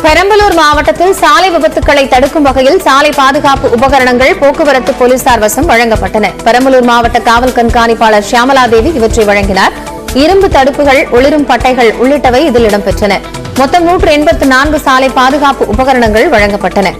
பெரம்பலூர் மாவட்டத்தில் சாலை விபத்துக்களை தடுக்கும் வகையில் சாலை பாதுகாப்பு உபகரணங்கள் போக்குவரத்து போலீசார் வசம் வழங்கப்பட்டன. பெரம்பலூர் மாவட்ட காவல் கண்காணிப்பாளர் ஷியாமலாதேவி இவற்றை வழங்கினார். இரும்பு தடுப்புகள், ஒளிரும் பட்டைகள் உள்ளிட்டவை இதில் இடம்பெற்றன. மொத்தம் 184 சாலை பாதுகாப்பு உபகரணங்கள் வழங்கப்பட்டன.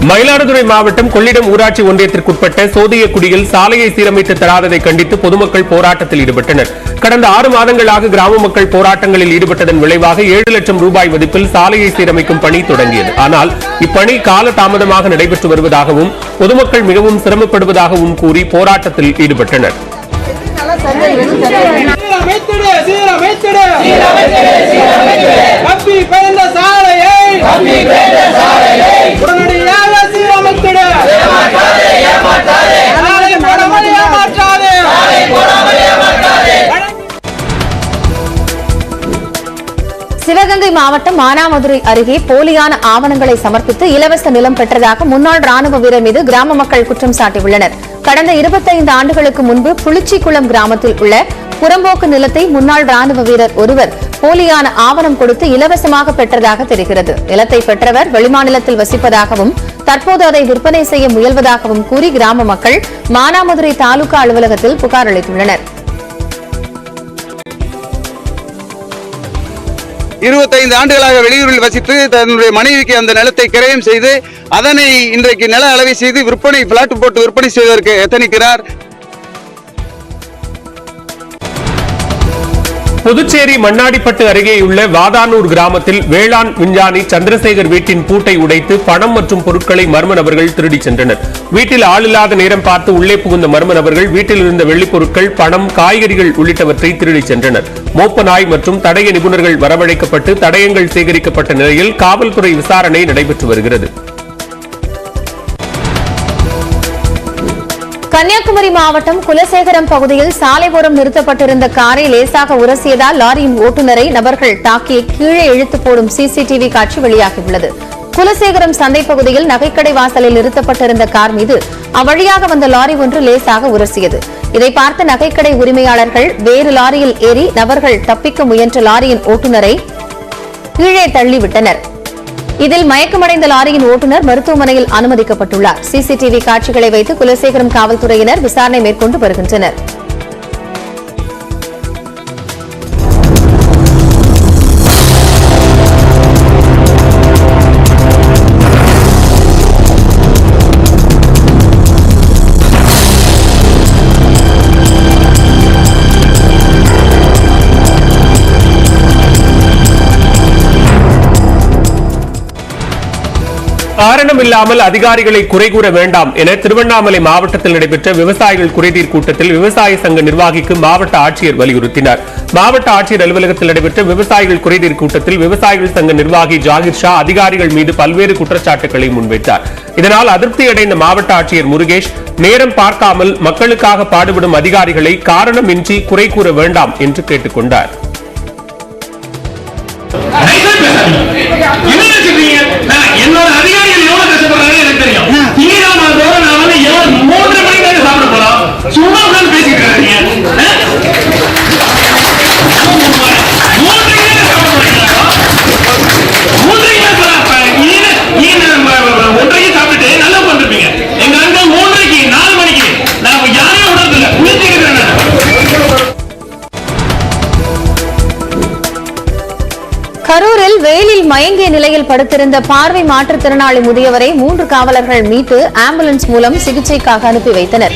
மயிலாடுதுறை மாவட்டம் கொள்ளிடம் ஊராட்சி ஒன்றியத்திற்குட்பட்ட சோதியக்குடியில் சாலையை சீரமைத்து தராததை கண்டித்து பொதுமக்கள் போராட்டத்தில் ஈடுபட்டனர். கடந்த 6 மாதங்களாக கிராம மக்கள் போராட்டங்களில் ஈடுபட்டதன் விளைவாக 7 லட்சம் ரூபாய் மதிப்பில் சாலையை சீரமைக்கும் பணி தொடங்கியது. ஆனால் இப்பணி கால தாமதமாக நடைபெற்று வருவதாகவும் பொதுமக்கள் மிகவும் சிரமப்படுவதாகவும் கூறி போராட்டத்தில் ஈடுபட்டனர். சிவகங்கை மாவட்டம் மானாமதுரை அருகே போலியான ஆவணங்களை சமர்ப்பித்து இலவச நிலம் பெற்றதாக முன்னாள் ராணுவ வீரர் மீது கிராம மக்கள் குற்றம் சாட்டியுள்ளனர். கடந்த 25 ஆண்டுகளுக்கு முன்பு புளிச்சிக்குளம் கிராமத்தில் உள்ள புறம்போக்கு நிலத்தை முன்னாள் ராணுவ வீரர் ஒருவர் போலியான ஆவணம் கொடுத்து இலவசமாக பெற்றதாக தெரிகிறது. நிலத்தை பெற்றவர் வெளிமாநிலத்தில் வசிப்பதாகவும் தற்போது அதை விற்பனை செய்ய முயல்வதாகவும் கூறி கிராம மக்கள் மானாமதுரை தாலுகா அலுவலகத்தில் புகார் அளித்துள்ளனர். 25 ஆண்டுகளாக வெளியூரில் வசித்து தன்னுடைய மனைவிக்கு அந்த நிலத்தை கிரயம் செய்து அதனை இன்றைக்கு நில அளவை செய்து விற்பனை பிளாட் போட்டு விற்பனை செய்வதற்கு எத்தனிக்கிறார். புதுச்சேரி மண்ணாடிப்பட்டு அருகேயுள்ள வாதானூர் கிராமத்தில் வேளாண் விஞ்ஞானி சந்திரசேகர் வீட்டின் பூட்டை உடைத்து பணம் மற்றும் பொருட்களை மர்ம நபர்கள் திருடிச் சென்றனர். வீட்டில் ஆளில்லாத நேரம் பார்த்து உள்ளே புகுந்த மர்ம நபர்கள் வீட்டில் இருந்த வெள்ளிப் பொருட்கள், பணம், காய்கறிகள் உள்ளிட்டவற்றை திருடிச் சென்றனர். மோப்ப நாய் மற்றும் தடய நிபுணர்கள் வரவழைக்கப்பட்டு தடயங்கள் சேகரிக்கப்பட்ட நிலையில் காவல்துறை விசாரணை நடைபெற்று வருகிறது. கன்னியாகுமரி மாவட்டம் குலசேகரம் பகுதியில் சாலை ஓரம் நிறுத்தப்பட்டிருந்த காரை லேசாக உரசியதால் லாரியின் ஓட்டுநரை நபர்கள் தாக்கி கீழே இழுத்து போடும் சிசிடிவி காட்சி வெளியாகியுள்ளது. குலசேகரம் சந்தை பகுதியில் நகைக்கடை வாசலில் நிறுத்தப்பட்டிருந்த கார் மீது அவ்வழியாக வந்த லாரி ஒன்று லேசாக உரசியது. இதை பார்த்த நகைக்கடை உரிமையாளர்கள் வேறு லாரியில் ஏறி நபர்கள் தப்பிக்க முயன்ற லாரியின் ஓட்டுநரை கீழே தள்ளிவிட்டனர். இதில் மயக்கமடைந்த லாரியின் ஓட்டுநர் மருத்துவமனையில் அனுமதிக்கப்பட்டுள்ளார். சிசிடிவி காட்சிகளை வைத்து குலசேகரம் காவல்துறையினர் விசாரணை மேற்கொண்டு வருகின்றனர். காரணமில்லாமல் அதிகாரிகளை குறை கூற வேண்டாம் என திருவண்ணாமலை மாவட்டத்தில் நடைபெற்ற விவசாயிகள் குறைதீர் கூட்டத்தில் விவசாய சங்க நிர்வாகிக்கு மாவட்ட ஆட்சியர் வலியுறுத்தினார். மாவட்ட ஆட்சியர் அலுவலகத்தில் நடைபெற்ற விவசாயிகள் குறைதீர் கூட்டத்தில் விவசாயிகள் சங்க நிர்வாகி ஜாகிர் ஷா அதிகாரிகள் மீது பல்வேறு குற்றச்சாட்டுகளை முன்வைத்தார். இதனால் அதிருப்தியடைந்த மாவட்ட ஆட்சியர் முருகேஷ் நேரம் பார்க்காமல் மக்களுக்காக பாடுபடும் அதிகாரிகளை காரணமின்றி குறை கூற வேண்டாம் என்று கேட்டுக் கொண்டார். என்னோட அதிகாரிகள் எவ்வளவு கஷ்டப்படுறாங்க எனக்கு தெரியும். தீராம தோற நான் வந்து 3 மணிக்கு தான் சாப்பிட போறோம். சும்மா உட்கார்ந்து பேசிட்டு இருக்கீங்க. 3 சாப்பிட்டு நல்லா பண்ணிருப்பீங்க. எங்க அங்க 3 4 மணிக்கு நான் யாரையும் விடுறதில்ல, குளிச்சுக்கிறேன். கரூரில் வெயிலில் மயங்கிய நிலையில் படுத்திருந்த பார்வை மாற்றுத்திறனாளி முதியவரை 3 காவலர்கள் மீட்டு ஆம்புலன்ஸ் மூலம் சிகிச்சைக்காக அனுப்பி வைத்தனர்.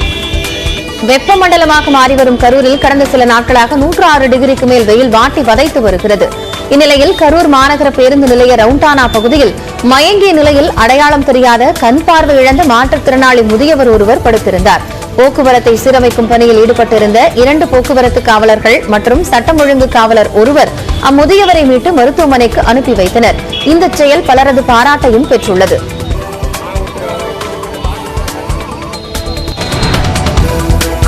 வெப்பமண்டலமாக மாறிவரும் கரூரில் கடந்த சில நாட்களாக 106 டிகிரிக்கு மேல் வெயில் வாட்டி வதைத்து வருகிறது. இந்நிலையில் கரூர் மாநகர பேருந்து நிலைய ரவுண்டானா பகுதியில் மயங்கிய நிலையில் அடையாளம் தெரியாத கண் பார்வை இழந்த மாற்றுத்திறனாளி முதியவர் ஒருவர் படுத்திருந்தார். போக்குவரத்தை சீரமைக்கும் பணியில் ஈடுபட்டிருந்த 2 போக்குவரத்து காவலர்கள் மற்றும் சட்டம் ஒழுங்கு காவலர் ஒருவர் அம்முதியவரை மீட்டு மருத்துவமனைக்கு அனுப்பி வைத்தனர். இந்த செயல் பலரது பாராட்டையும் பெற்றுள்ளது.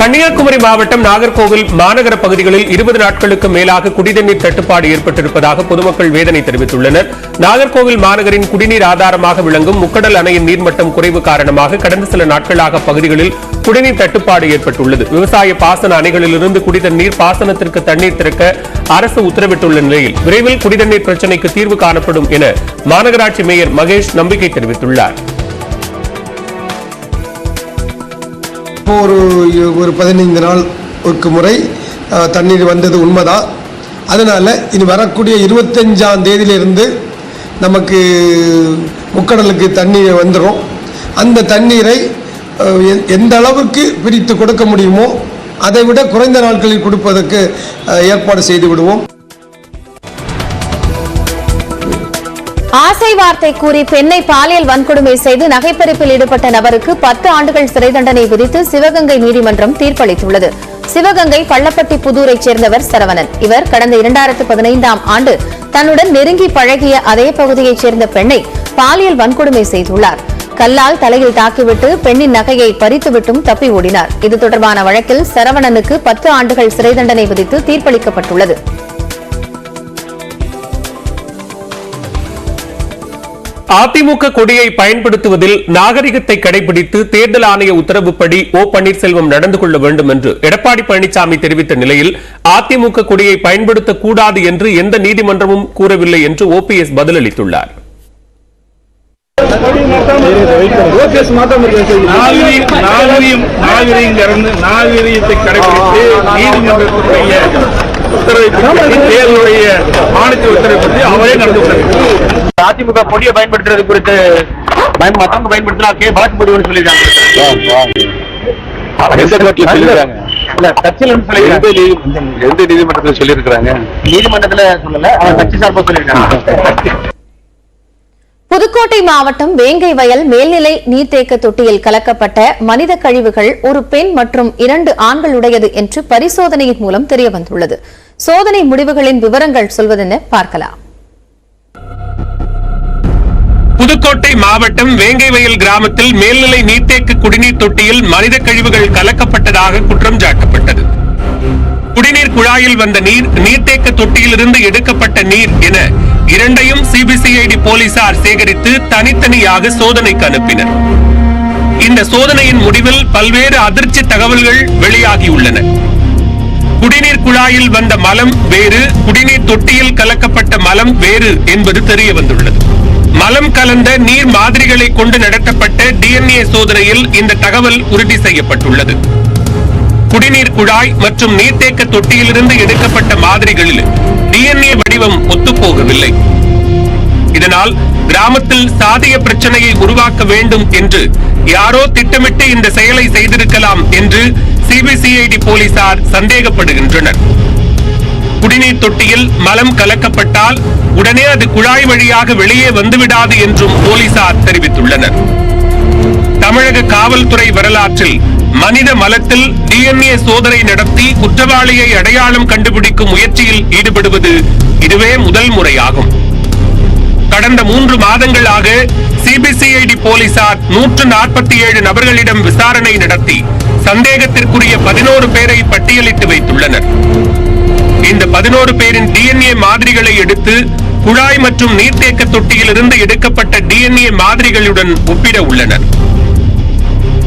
கன்னியாகுமரி மாவட்டம் நாகர்கோவில் மாநகர பகுதிகளில் 20 நாட்களுக்கு மேலாக குடிநீர் தட்டுப்பாடு ஏற்பட்டிருப்பதாக பொதுமக்கள் வேதனை தெரிவித்துள்ளனர். நாகர்கோவில் மாநகரின் குடிநீர் ஆதாரமாக விளங்கும் முக்கடல் அணையின் நீர்மட்டம் குறைவு காரணமாக கடந்த சில நாட்களாக பகுதிகளில் குடிநீர் தட்டுப்பாடு ஏற்பட்டுள்ளது. விவசாய பாசன அணைகளிலிருந்து குடிநீர் பாசனத்திற்கு தண்ணீர் திறக்க அரசு உத்தரவிட்டுள்ள நிலையில் விரைவில் குடிநீர் பிரச்சினைக்கு தீர்வு காணப்படும் என மாநகராட்சி மேயர் மகேஷ் நம்பிக்கை தெரிவித்துள்ளார். ஒரு 15 நாள் ஒரு முறை தண்ணீர் வந்தது உண்மைதான். அதனால் இனி வரக்கூடிய 25ஆம் தேதியிலிருந்து நமக்கு முக்கடலுக்கு தண்ணீர் வந்துடும். அந்த தண்ணீரை எந்த அளவுக்கு பிரித்து கொடுக்க முடியுமோ அதை விட குறைந்த நாட்களில் கொடுப்பதற்கு ஏற்பாடு செய்து விடுவோம். ஆசை வார்த்தை கூறி பெண்ணை பாலியல் வன்கொடுமை செய்து நகைப்பறிப்பில் ஈடுபட்ட நபருக்கு 10 ஆண்டுகள் சிறை தண்டனை விதித்து சிவகங்கை நீதிமன்றம் தீர்ப்பளித்துள்ளது. சிவகங்கை பள்ளப்பட்டி புதூரைச் சேர்ந்தவர் சரவணன். இவர் கடந்த 2015ஆம் ஆண்டு தன்னுடன் நெருங்கி பழகிய அதே பகுதியைச் சேர்ந்த பெண்ணை பாலியல் வன்கொடுமை செய்துள்ளார். கல்லால் தலையில் தாக்கிவிட்டு பெண்ணின் நகையை பறித்துவிட்டும் தப்பி ஓடினார். இது தொடர்பான வழக்கில் சரவணனுக்கு 10 ஆண்டுகள் சிறை தண்டனை விதித்து தீர்ப்பளிக்கப்பட்டுள்ளது. அதிமுக கொடியை பயன்படுத்துவதில் நாகரிகத்தை கடைபிடித்து தேர்தல் ஆணைய உத்தரவுப்படி ஓ பன்னீர்செல்வம் நடந்து கொள்ள வேண்டும் என்று எடப்பாடி பழனிசாமி தெரிவித்த நிலையில் அதிமுக கொடியை பயன்படுத்தக்கூடாது என்று எந்த நீதிமன்றமும் கூறவில்லை என்று ஓபிஎஸ் பதிலளித்துள்ளார். நாகரிகத்தை கடைபிடித்து நீதிமன்றத்துடைய தேர்தலுடைய மாநில உத்தரவை பற்றி அவரே நடந்து கொண்டார். அதிமுக கொடியை பயன்படுத்துறது குறித்து மத்தவங்க பயன்படுத்தினா வழக்கு போடுவோம்னு சொல்லியிருக்காங்க. எந்த நீதிமன்றத்தில் சொல்லியிருக்கிறாங்க? நீதிமன்றத்தில் சொல்லல, கட்சி சார்பாக சொல்லியிருக்காங்க. புதுக்கோட்டை மாவட்டம் வேங்கை வயல் மேல்நிலை நீர்த்தேக்க தொட்டியில் கலக்கப்பட்ட மனித கழிவுகள் ஒரு பெண் மற்றும் 2 ஆண்களுடையது என்று பரிசோதனையின் மூலம் தெரியவந்துள்ளது. சோதனை முடிவுகளின் விவரங்கள் சொல்வதென பார்க்கலாம். புதுக்கோட்டை மாவட்டம் வேங்கை வயல் கிராமத்தில் மேல்நிலை நீர்த்தேக்க குடிநீர் தொட்டியில் மனித கழிவுகள் கலக்கப்பட்டதாக குற்றம் சாட்டப்பட்டது. குடிநீர் குழாயில் வந்த நீர் நீர்த்தேக்க தொட்டியிலிருந்து எடுக்கப்பட்ட நீர் என இரண்டையும் சிபிசிஐடி போலீசார் சேகரித்து தனித்தனியாக சோதனைக்கு அனுப்பினர். இந்த சோதனையின் முடிவில் பல்வேறு அதிர்ச்சி தகவல்கள் வெளியாகியுள்ளன. குடிநீர் குழாயில் வந்த மலம் வேறு, குடிநீர் தொட்டியில் கலக்கப்பட்ட மலம் வேறு என்பது தெரிய வந்துள்ளது. மலம் கலந்த நீர் மாதிரிகளை கொண்டு நடத்தப்பட்ட டிஎன்ஏ சோதனையில் இந்த தகவல் உறுதி செய்யப்பட்டுள்ளது. குடிநீர் குழாய் மற்றும் நீர்த்தேக்க தொட்டியிலிருந்து எடுக்கப்பட்ட மாதிரிகளில் டிஎன்ஏ வடிவம் ஒத்துப்போகவில்லை. இதனால் கிராமத்தில் சாதிய பிரச்சனையை உருவாக்க வேண்டும் என்று யாரோ திட்டமிட்டு இந்த செயலை செய்திருக்கலாம் என்று சிபிசிஐடி போலீசார் சந்தேகப்படுகின்றனர். குடிநீர் தொட்டியில் மலம் கலக்கப்பட்டால் உடனே அது குழாய் வழியாக வெளியே வந்துவிடாது என்றும் போலீசார் தெரிவித்துள்ளனர். தமிழக காவல்துறை வரலாற்றில் மனித மலத்தில் டிஎன்ஏ சோதனை நடத்தி குற்றவாளியை அடையாளம் கண்டுபிடிக்கும் முயற்சியில் ஈடுபடுவது இதுவே முதல் முறையாகும். கடந்த 3 மாதங்களாக சிபிசிஐடி போலீசார் 147 நபர்களிடம் விசாரணை நடத்தி சந்தேகத்திற்குரிய 11 பேரை பட்டியலிட்டு வைத்துள்ளனர். இந்த 11 பேரின் டிஎன்ஏ மாதிரிகளை எடுத்து குழாய் மற்றும் நீர்த்தேக்க தொட்டியிலிருந்து எடுக்கப்பட்ட டிஎன்ஏ மாதிரிகளுடன் ஒப்பிட உள்ளனர்.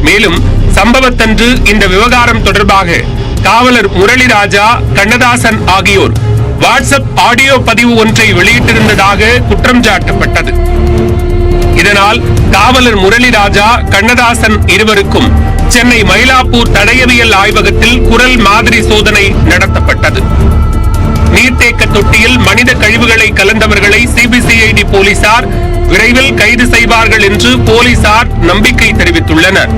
மேலும் சம்பவத்தன்று இந்த விவகாரம் தொடர்பாக காவலர் முரளிராஜா, கண்ணதாசன் ஆகியோர் வாட்ஸ்அப் ஆடியோ பதிவு ஒன்றை வெளியிட்டிருந்ததாக குற்றம் சாட்டப்பட்டது. இதனால் காவலர் முரளிராஜா, கண்ணதாசன் இருவருக்கும் சென்னை மயிலாப்பூர் தடயவியல் ஆய்வகத்தில் குரல் மாதிரி சோதனை நடத்தப்பட்டது. நீர்த்தேக்க தொட்டியில் மனித கழிவுகளை கலந்தவர்களை சிபிசிஐடி போலீசார் விரைவில் கைது செய்வார்கள் என்று போலீசார் நம்பிக்கை தெரிவித்துள்ளனர்.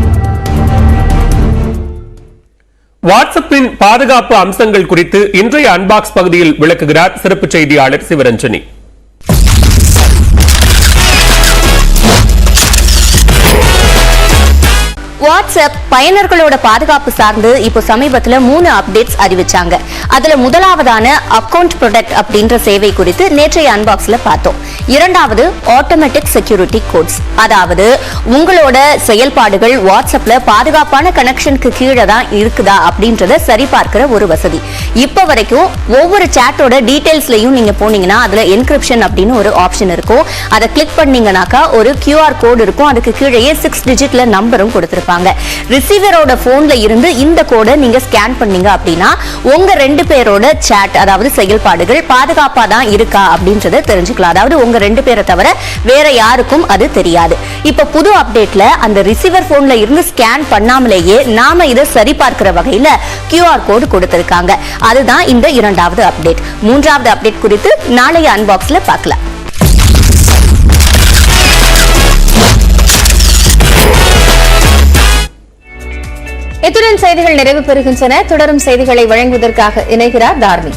வாட்ஸ்அப்பின் பாதுகாப்பு அம்சங்கள் குறித்து இன்றைய அன்பாக்ஸ் பகுதியில் விளக்குகிறார் சிறப்பு செய்தியாளர் சிவரஞ்சனி. வாட்ஸ்அப் பயனர்களோட பாதுகாப்பு சார்ந்து இப்போ சமீபத்துல 3 அப்டேட்ஸ் அறிவிச்சாங்க. அதுல முதலாவதான அக்கவுண்ட் ப்ரொடெக்ட் அப்படின்ற சேவை குறித்து நேற்றைய அன்பாக்ஸ்ல பார்த்தோம். இரண்டாவது ஆட்டோமேட்டிக் செக்யூரிட்டி கோட்ஸ், அதாவது உங்களோட செயல்பாடுகள் வாட்ஸ்அப்ல பாதுகாப்பான கனெக்ஷனுக்கு கீழே தான் இருக்குதா அப்படின்றத சரிபார்க்கிற ஒரு வசதி. இப்ப வரைக்கும் ஒவ்வொரு சாட்டோட டீடைல்ஸ்லயும் நீங்க போனீங்கன்னா அதுல என்கிரிப்ஷன் அப்படின்னு ஒரு ஆப்ஷன் இருக்கும். அதை கிளிக் பண்ணீங்கன்னாக்கா ஒரு QR கோடு இருக்கும். அதுக்கு கீழே 6 டிஜிட்ல நம்பரும் கொடுத்திருப்பாங்க. ரிசீவரோட போன்ல இருந்து இந்த கோடை நீங்க ஸ்கேன் பண்ணீங்க அப்படின்னா உங்க 2 பேரோட சாட், அதாவது செயல்பாடுகள் பாதுகாப்பா தான் இருக்கா அப்படின்றத தெரிஞ்சுக்கலாம். அதாவது உங்க 2 பேரை தவிர வேற யாருக்கும் அது தெரியாது. இப்ப புது அப்டேட்ல அந்த ரிசீவர் போன்ல இருந்து ஸ்கேன் பண்ணாமலேயே நாம இதை சரிபார்க்கிற வகையில QR கோடு கொடுத்திருக்காங்க. அதுதான் இந்த இரண்டாவது அப்டேட். மூன்றாவது அப்டேட் குறித்து நாளைய அன்பாக்ஸ்ல பார்க்கலாம். இத்துடன் செய்திகள் நிறைவு பெறுகின்றன. தொடரும் செய்திகளை வழங்குவதற்காக இணைகிறார் தார்மி.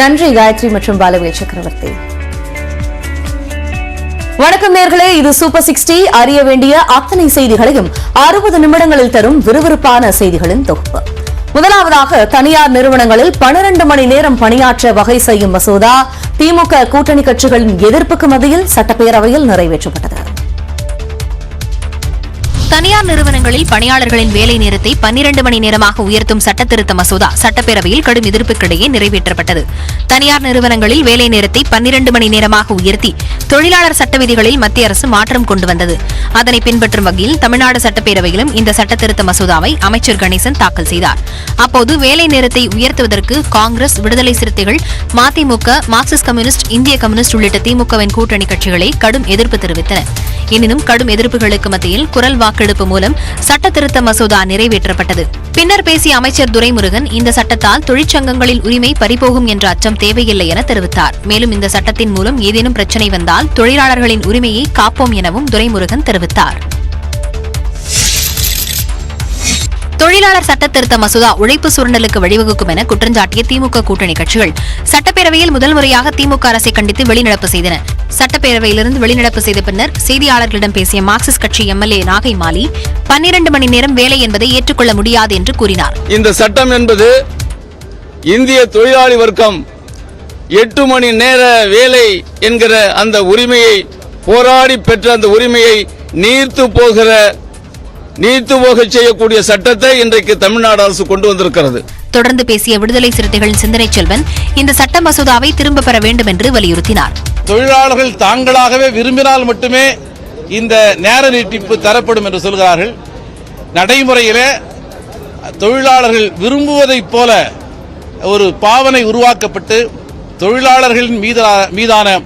நன்றி காயத்ரி மற்றும் பாலவேல் சக்கரவர்த்தி. வணக்கம் நேர்களே, இது சூப்பர் 60. அறிய வேண்டிய அத்தனை செய்திகளையும் 60 நிமிடங்களில் தரும் விறுவிறுப்பான செய்திகளின் தொகுப்பு. முதலாவதாக, தனியார் நிறுவனங்களில் 12 மணி நேரம் பணியாற்ற வகை செய்யும் மசோதா திமுக கூட்டணி கட்சிகளின் எதிர்ப்புக்கு மத்தியில் சட்டப்பேரவையில் நிறைவேற்றப்பட்டது. தனியார் நிறுவனங்களில் பணியாளர்களின் வேலை நேரத்தை 12 மணி நேரமாக உயர்த்தும் சட்டத்திருத்த மசோதா சட்டப்பேரவையில் கடும் எதிர்ப்புக்கிடையே நிறைவேற்றப்பட்டது. தனியார் நிறுவனங்களில் வேலை நேரத்தை 12 மணி நேரமாக உயர்த்தி தொழிலாளர் சட்ட விதிகளில் மத்திய அரசு மாற்றம் கொண்டு வந்தது. அதனை பின்பற்றும் வகையில் தமிழ்நாடு சட்டப்பேரவையிலும் இந்த சட்டத்திருத்த மசோதாவை அமைச்சர் கணேசன் தாக்கல் செய்தார். அப்போது வேலை நேரத்தை உயர்த்துவதற்கு காங்கிரஸ், விடுதலை சிறுத்தைகள், மதிமுக, மார்க்சிஸ்ட் கம்யூனிஸ்ட், இந்திய கம்யூனிஸ்ட் உள்ளிட்ட திமுகவின் கூட்டணி கட்சிகளை கடும் எதிர்ப்பு தெரிவித்தன. எனினும் கடும் எதிர்ப்புகளுக்கு மத்தியில் குரல் வாக்கெடுப்பு மூலம் சட்ட திருத்த மசோதா நிறைவேற்றப்பட்டது. பின்னர் பேசிய அமைச்சர் துரைமுருகன், இந்த சட்டத்தால் தொழிற்சங்கங்களின் உரிமை பறிபோகும் என்ற அச்சம் தேவையில்லை என தெரிவித்தார். மேலும் இந்த சட்டத்தின் மூலம் ஏதேனும் பிரச்சினை வந்தால் தொழிலாளர்களின் உரிமையை காப்போம் எனவும் துரைமுருகன் தெரிவித்தார். தொழிலாளர் சட்ட திருத்த மசோதா உழைப்பு சுரண்டலுக்கு வழிவகுக்கும் என குற்றஞ்சாட்டிய திமுக கூட்டணி கட்சிகள் சட்டப்பேரவையில் முதல் முறையாக திமுக அரசை கண்டித்து வெளிநடப்பு செய்தன. சட்டப்பேரவையிலிருந்து வெளிநடப்பு செய்த பின்னர் செய்தியாளர்களிடம் பேசிய மார்க்சிஸ்ட் கட்சி MLA நாகை மாலி, 12 மணி நேரம் வேலை என்பதை ஏற்றுக்கொள்ள முடியாது என்று கூறினார். இந்த சட்டம் என்பது இந்திய தொழிலாளி வர்க்கம் 8 மணி நேர வேலை என்கிற அந்த உரிமையை போராடி பெற்ற அந்த உரிமையை நீர்த்து போக செய்யக்கூடிய சட்டத்தை இன்றைக்கு தமிழ்நாடு அரசு கொண்டு வந்திருக்கிறது. தொடர்ந்து பேசிய விடுதலை சிறுத்தைகளின் சிந்தனை செல்வன், இந்த சட்ட மசோதாவை திரும்ப பெற வேண்டும் என்று வலியுறுத்தினார். தொழிலாளர்கள் தாங்களாகவே விரும்பினால் மட்டுமே இந்த நேர நீட்டிப்பு தரப்படும் என்று சொல்கிறார்கள். நடைமுறையிலே தொழிலாளர்கள் விரும்புவதைப் போல ஒரு பாவனை உருவாக்கப்பட்டு தொழிலாளர்களின் மீதான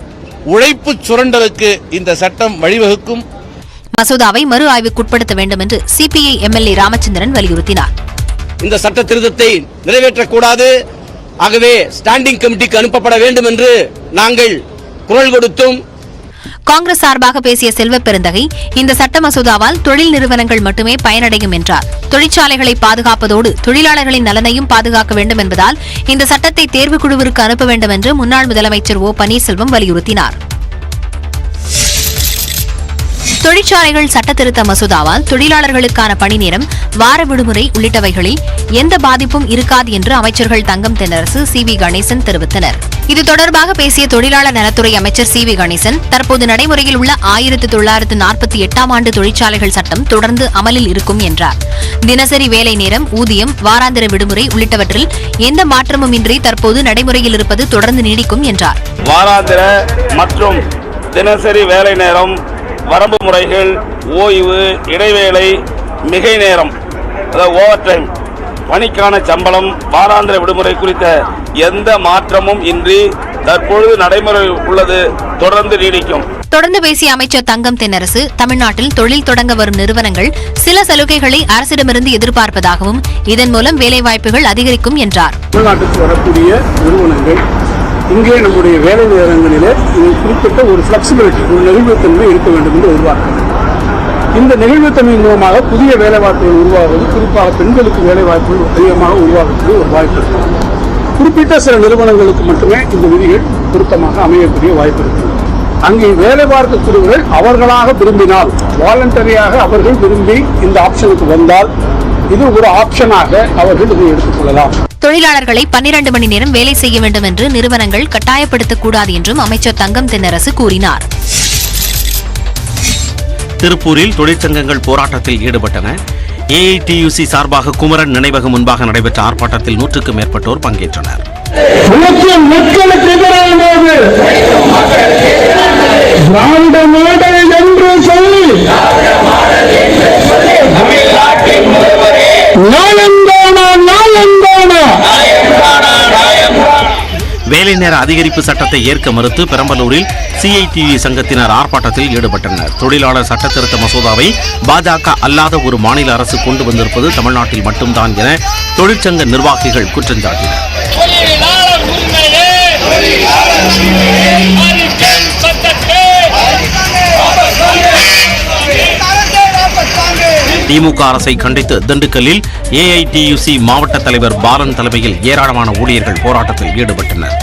உழைப்பு சுரண்டலுக்கு இந்த சட்டம் வழிவகுக்கும். மசோதாவை மறு ஆய்வுக்குட்படுத்த வேண்டும் என்று CPI MLA ராமச்சந்திரன் வலியுறுத்தினார். இந்த சட்ட திருத்தத்தை நிறைவேற்றக்கூடாது, ஆகவே ஸ்டாண்டிங் கமிட்டிக்கு அனுப்பப்பட வேண்டும் என்று நாங்கள் குரல் கொடுத்தும். காங்கிரஸ் சார்பாக பேசிய செல்வ பெருந்தகை, இந்த சட்ட மசோதாவால் தொழில் நிறுவனங்கள் மட்டுமே பயனடையும் என்றார். தொழிற்சாலைகளை பாதுகாப்பதோடு தொழிலாளர்களின் நலனையும் பாதுகாக்க வேண்டும் என்பதால் இந்த சட்டத்தை தேர்வுக்குழுவிற்கு அனுப்ப வேண்டும் என்று முன்னாள் முதலமைச்சர் O பன்னீர்செல்வம் வலியுறுத்தினார். தொழிற்சாலைகள் சட்ட திருத்த மசோதாவால் தொழிலாளர்களுக்கான பணி நேரம், வார விடுமுறை உள்ளிட்டவைகளில் எந்த பாதிப்பும் இருக்காது என்று அமைச்சர்கள் தங்கம் தென்னரசு, CV கணேசன் தெரிவித்தனர். இது தொடர்பாக பேசிய தொழிலாளர் நலத்துறை அமைச்சர் CV கணேசன், தற்போது நடைமுறையில் உள்ள 1948ஆம் ஆண்டு தொழிற்சாலைகள் சட்டம் தொடர்ந்து அமலில் இருக்கும் என்றார். தினசரி வேலை நேரம், ஊதியம், வாராந்திர விடுமுறை உள்ளிட்டவற்றில் எந்த மாற்றமும் இன்றி தற்போது நடைமுறையில் இருப்பது தொடர்ந்து நீடிக்கும் என்றார். வாராந்திர மற்றும் தினசரி வேலை நேரம், வரம்பு முறைகள், ஓய்வு, இடைவேளை, மிகை நேரம், ஓவர் டைம், பணிக்கான சம்பளம், வாராந்திர விடுமுறை குறித்த எந்த மாற்றமும் இன்றி தற்பொழுது நடைமுறை உள்ளது தொடர்ந்து நீடிக்கும். தொடர்ந்து பேசிய அமைச்சர் தங்கம் தென்னரசு, தமிழ்நாட்டில் தொழில் தொடங்க வரும் நிறுவனங்கள் சில சலுகைகளை அரசிடமிருந்து எதிர்பார்ப்பதாகவும் இதன் மூலம் வேலைவாய்ப்புகள் அதிகரிக்கும் என்றார். தமிழ்நாட்டுக்கு வரக்கூடிய நிறுவனங்கள் இங்கே நம்முடைய வேலை நேரங்களிலே குறிப்பிட்ட ஒரு பிளெக்சிபிலிட்டி, ஒரு நெகிழ்வுத்தன்மை இருக்க வேண்டும் என்று எதிர்பார்க்கிறது. இந்த நெகிழ்வுத்தன்மை மூலமாக புதிய வேலைவாய்ப்புகள் உருவாகுவது, குறிப்பாக பெண்களுக்கு வேலைவாய்ப்புகள் அதிகமாக உருவாக்குவது ஒரு வாய்ப்பு இருக்கு. குறிப்பிட்ட சில நிறுவனங்களுக்கு மட்டுமே இந்த விதிகள் பொருத்தமாக அமையக்கூடிய வாய்ப்பு இருக்கு. அங்கே வேலை பார்க்கக்கூடியவர்கள் அவர்களாக விரும்பினால், வாலண்டரியாக அவர்கள் விரும்பி இந்த ஆப்ஷனுக்கு வந்தால் இது ஒரு ஆப்ஷனாக அவர்கள் இதை எடுத்துக்கொள்ளலாம். தொழிலாளர்களை 12 மணி நேரம் வேலை செய்ய வேண்டும் என்று நிறுவனங்கள் கட்டாயப்படுத்தக்கூடாது என்றும் அமைச்சர் தங்கம் தென்னரசு கூறினார். திருப்பூரில் தொழிற்சங்கங்கள் போராட்டத்தில் ஈடுபட்டன. ஏஐடியூசி சார்பாக குமரன் நினைவகம் முன்பாக நடைபெற்ற ஆர்ப்பாட்டத்தில் 100க்கும் மேற்பட்டோர் பங்கேற்றனர். மக்களுக்கு எதிரானது திராவிட மாடல் என்று சொல்லி வேலை நேர அதிகரிப்பு சட்டத்தை ஏற்க மறுத்து பெரம்பலூரில் சிஐடியு சங்கத்தினர் ஆர்ப்பாட்டத்தில் ஈடுபட்டனர். தொழிலாளர் சட்ட திருத்த மசோதாவை பாஜக அல்லாத ஒரு மாநில அரசு கொண்டு வந்திருப்பது தமிழ்நாட்டில் மட்டும்தான் என தொழிற்சங்க நிர்வாகிகள் குற்றம் சாட்டினர். திமுக அரசை கண்டித்து திண்டுக்கல்லில் ஏஐடியூசி மாவட்ட தலைவர் பாலன் தலைமையில் ஏராளமான ஊழியர்கள் போராட்டத்தில் ஈடுபட்டனர்.